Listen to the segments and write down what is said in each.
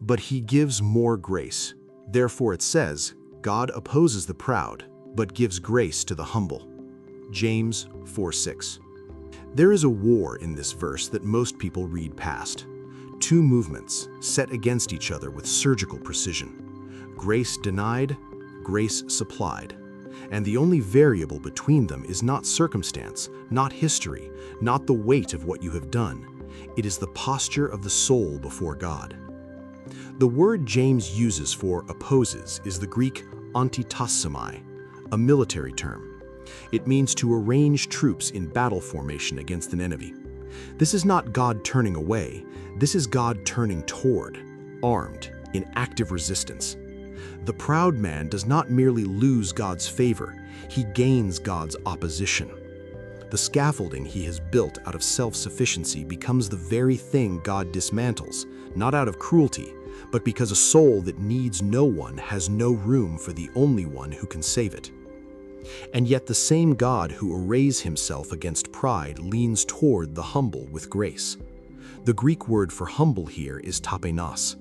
but he gives more grace. Therefore it says, God opposes the proud, but gives grace to the humble. James 4:6. There is a war in this verse that most people read past. Two movements set against each other with surgical precision. Grace denied, grace supplied. And the only variable between them is not circumstance, not history, not the weight of what you have done. It is the posture of the soul before God. The word James uses for opposes is the Greek antitassomai, a military term. It means to arrange troops in battle formation against an enemy. This is not God turning away, this is God turning toward, armed, in active resistance. The proud man does not merely lose God's favor, he gains God's opposition. The scaffolding he has built out of self-sufficiency becomes the very thing God dismantles, not out of cruelty, but because a soul that needs no one has no room for the only one who can save it. And yet the same God who arrays himself against pride leans toward the humble with grace. The Greek word for humble here is tapeinos,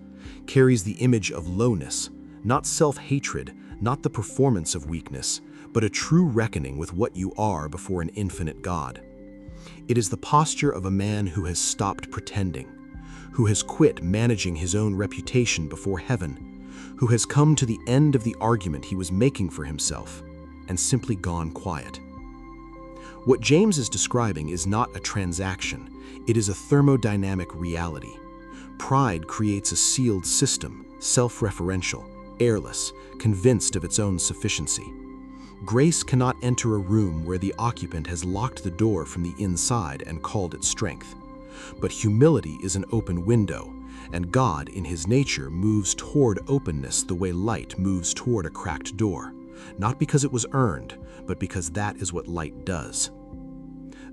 carries the image of lowness, not self-hatred, not the performance of weakness, but a true reckoning with what you are before an infinite God. It is the posture of a man who has stopped pretending, who has quit managing his own reputation before heaven, who has come to the end of the argument he was making for himself, and simply gone quiet. What James is describing is not a transaction, it is a thermodynamic reality. Pride creates a sealed system, self-referential, airless, convinced of its own sufficiency. Grace cannot enter a room where the occupant has locked the door from the inside and called it strength. But humility is an open window, and God, in his nature, moves toward openness the way light moves toward a cracked door. Not because it was earned, but because that is what light does.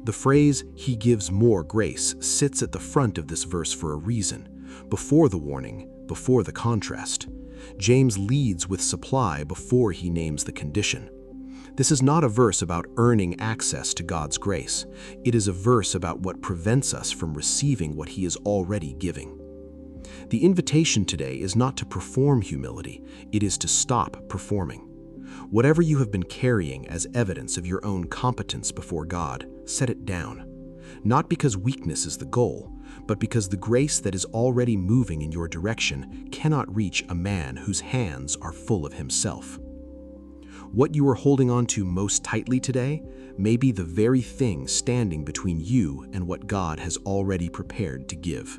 The phrase, "he gives more grace," sits at the front of this verse for a reason, before the warning, before the contrast. James leads with supply before he names the condition. This is not a verse about earning access to God's grace. It is a verse about what prevents us from receiving what he is already giving. The invitation today is not to perform humility, it is to stop performing. Whatever you have been carrying as evidence of your own competence before God, set it down. Not because weakness is the goal, but because the grace that is already moving in your direction cannot reach a man whose hands are full of himself. What you are holding on to most tightly today may be the very thing standing between you and what God has already prepared to give.